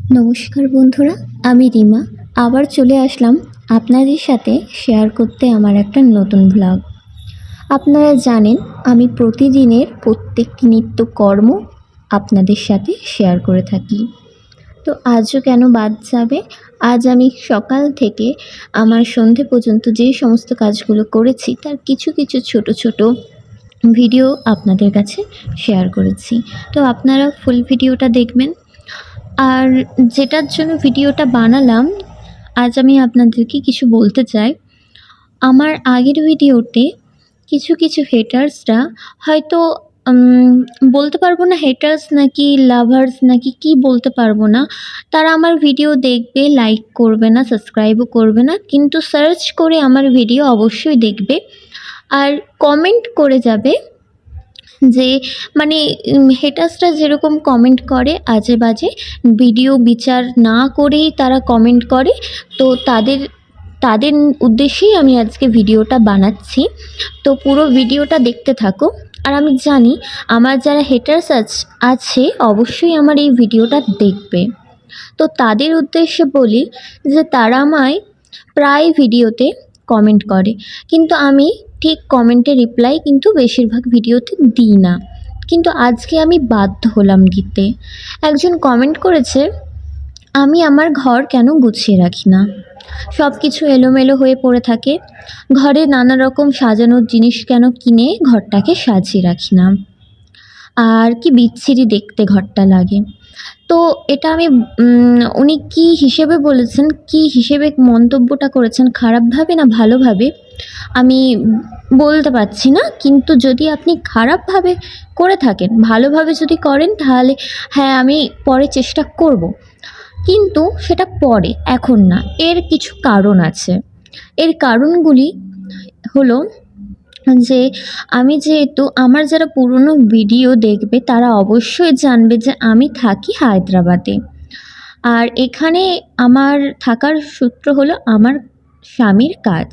নমস্কার বন্ধুরা, আমি রিমা আবার চলে আসলাম আপনাদের সাথে শেয়ার করতে আমার একটা নতুন ব্লগ। আপনারা জানেন আমি প্রতিদিনের প্রত্যেকটি নিত্যকর্ম আপনাদের সাথে শেয়ার করে থাকি। তো আজও কেন বাদ যাবে? আজ আমি সকাল থেকে আমার সন্ধে পর্যন্ত যে সমস্ত কাজগুলো করেছি তার কিছু কিছু ছোট ছোট ভিডিও আপনাদের কাছে শেয়ার করেছি। তো আপনারা ফুল ভিডিওটা দেখবেন। আর যেটার জন্য ভিডিওটা বানালাম, আজ আমি আপনাদেরকে কিছু বলতে চাই। আমার আগের ভিডিওতে কিছু কিছু হেটার্সরা হয়তো বলতে পারবো না হেটার্স নাকি লাভার্স নাকি কি বলতে পারবো না, তারা আমার ভিডিও দেখবে, লাইক করবে না, সাবস্ক্রাইবও করবে না, কিন্তু সার্চ করে আমার ভিডিও অবশ্যই দেখবে আর কমেন্ট করে যাবে। যে মানে হেটার্সরা যেরকম কমেন্ট করে আজে বাজে ভিডিও বিচার না করেই তারা কমেন্ট করে, তো তাদের তাদের উদ্দেশ্যেই আমি আজকে ভিডিওটা বানাচ্ছি। তো পুরো ভিডিওটা দেখতে থাকো। আর আমি জানি আমার যারা হেটার্স আছে অবশ্যই আমার এই ভিডিওটা দেখবে। তো তাদের উদ্দেশ্যে বলি যে তারা আমায় প্রায় ভিডিওতে কমেন্ট করে, কিন্তু আমি ঠিক কমেন্টের রিপ্লাই কিন্তু বেশিরভাগ ভিডিওতে দিই না, কিন্তু আজকে আমি বাধ্য হলাম দিতে। একজন কমেন্ট করেছে, আমি আমার ঘর কেন গুছিয়ে রাখি না, সব কিছু এলোমেলো হয়ে পড়ে থাকে, ঘরে নানা রকম সাজানোর জিনিস কেন কিনে ঘরটাকে সাজিয়ে রাখি না, আর কি বিচ্ছিরি দেখতে ঘরটা লাগে। তো এটা আমি উনি কী হিসেবে বলেছেন, কী হিসেবে মন্তব্যটা করেছেন, খারাপভাবে না ভালোভাবে আমি বলতে পারছি না, কিন্তু যদি আপনি খারাপভাবে করে থাকেন, ভালোভাবে যদি করেন তাহলে হ্যাঁ আমি পরে চেষ্টা করব, কিন্তু সেটা পরে, এখন না। এর কিছু কারণ আছে। এর কারণগুলি হলো যে আমি যেহেতু আমার যারা পুরনো ভিডিও দেখবে তারা অবশ্যই জানবে যে আমি থাকি হায়দ্রাবাদে। আর এখানে আমার থাকার সূত্র হলো আমার স্বামীর কাজ।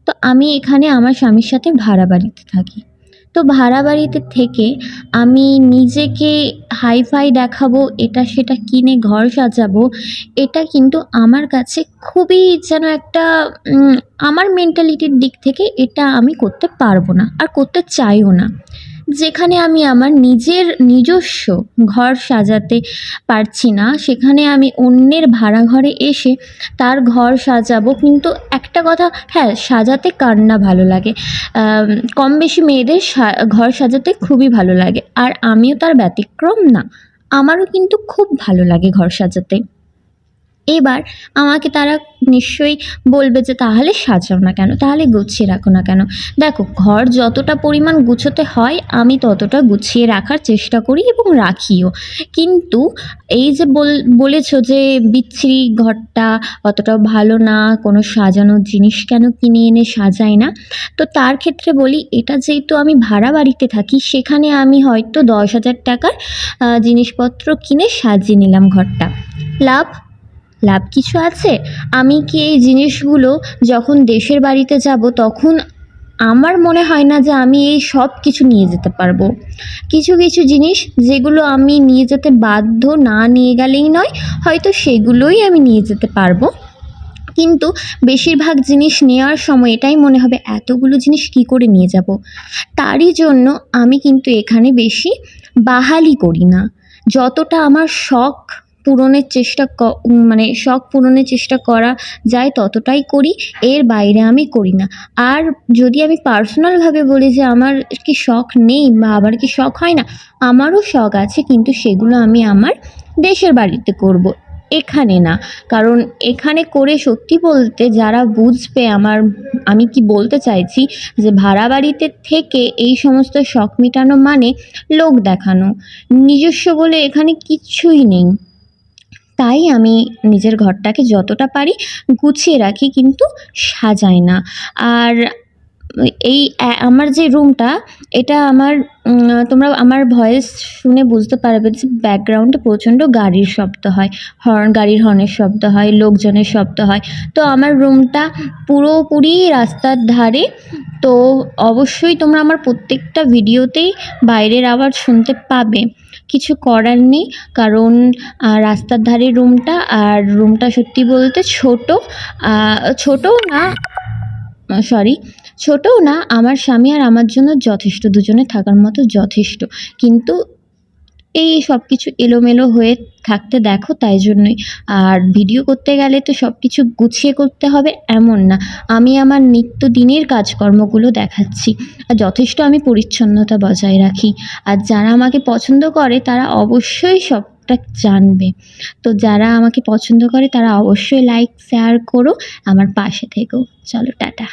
তো আমি এখানে আমার স্বামীর সাথে ভাড়া বাড়িতে থাকি। তো ভাড়া বাড়িতে থেকে আমি নিজেকে হাইফাই দেখাবো, এটা সেটা কিনে ঘর সাজাবো, এটা কিন্তু আমার কাছে খুবই যেন একটা আমার মেন্টালিটির দিক থেকে এটা আমি করতে পারবো না আর করতে চাইও না। যেখানে আমি আমার নিজস্ব ঘর সাজাতে পারছি না, সেখানে আমি অন্যের ভাড়া ঘরে এসে তার ঘর সাজাবো। কিন্তু একটা কথা, হ্যাঁ, সাজাতে কার না ভালো লাগে, কম বেশি মেয়েদের ঘর সাজাতে খুবই ভালো লাগে, আর আমিও তার ব্যতিক্রম না। আমারও কিন্তু খুব ভালো লাগে ঘর সাজাতে। এবার আমাকে তারা নিশ্চয়ই বলবে যে তাহলে সাজাও না কেন, তাহলে গুছিয়ে রাখো না কেন। দেখো, ঘর যতটা পরিমাণ গুছোতে হয় আমি ততটা গুছিয়ে রাখার চেষ্টা করি এবং রাখিও। কিন্তু এই যে বলেছো যে বিচ্ছিরি ঘরটা অতটাও ভালো না, কোনো সাজানোর জিনিস কেন কিনে এনে সাজাই না, তো তার ক্ষেত্রে বলি, এটা যেহেতু আমি ভাড়া বাড়িতে থাকি, সেখানে আমি হয়তো 10,000 টাকার জিনিসপত্র কিনে সাজিয়ে নিলাম ঘরটা। লাভ লাভ কিছু আছে? আমি কি এই জিনিসগুলো যখন দেশের বাড়িতে যাব তখন আমার মনে হয় না যে আমি এই সব কিছু নিয়ে যেতে পারবো। কিছু কিছু জিনিস যেগুলো আমি নিয়ে যেতে বাধ্য, না নিয়ে গেলেই নয়, হয়তো সেগুলোই আমি নিয়ে যেতে পারবো। কিন্তু বেশিরভাগ জিনিস নেওয়ার সময় এটাই মনে হবে এতগুলো জিনিস কী করে নিয়ে যাব। তারই জন্য আমি কিন্তু এখানে বেশি বাহালি করি না। যতটা আমার শখ পূরণের চেষ্টা শখ পূরণের চেষ্টা করা যায় ততটাই করি, এর বাইরে আমি করি না। আর যদি আমি পার্সোনালভাবে বলি যে আমার কি শখ নেই বা আবার কি শখ হয় না, আমারও শখ আছে, কিন্তু সেগুলো আমি আমার দেশের বাড়িতে করব, এখানে না। কারণ এখানে করে সত্যি বলতে যারা বুঝবে আমি কি বলতে চাইছি, যে ভাড়া বাড়িতে থেকে এই সমস্ত শখ মেটানো মানে লোক দেখানো, নিজস্ব বলে এখানে কিচ্ছুই নেই। তাই আমি নিজের ঘরটাকে যতটা পারি গুছিয়ে রাখি, কিন্তু সাজাই না। আর এই আমার যে রুমটা, এটা আমার তোমরা আমার ভয়েস শুনে বুঝতে পারবে যে ব্যাকগ্রাউন্ডে প্রচণ্ড গাড়ির শব্দ হয়, গাড়ির হর্নের শব্দ হয়, লোকজনের শব্দ হয়। তো আমার রুমটা পুরোপুরি রাস্তার ধারে, তো অবশ্যই তোমরা আমার প্রত্যেকটা ভিডিওতেই বাইরের আওয়াজ শুনতে পাবে। কিছু করার নেই, কারণ রাস্তার ধারে রুমটা, আর রুমটা সত্যি বলতে ছোটো, ছোটোও না, সরি, ছোটও না, আমার স্বামী আর আমার জন্য যথেষ্ট, দুজনে থাকার মতো যথেষ্ট। কিন্তু এই সব কিছু এলোমেলো হয়ে থাকতে দেখো, তাই জন্যই। আর ভিডিও করতে গেলে তো সব কিছু গুছিয়ে করতে হবে এমন না, আমি আমার নিত্যদিনের কাজকর্মগুলো দেখাচ্ছি। আর যথেষ্ট আমি পরিচ্ছন্নতা বজায় রাখি। আর যারা আমাকে পছন্দ করে তারা অবশ্যই সবটা জানবে। তো যারা আমাকে পছন্দ করে তারা অবশ্যই লাইক শেয়ার করো, আমার পাশে থেকো। চলো টাটা।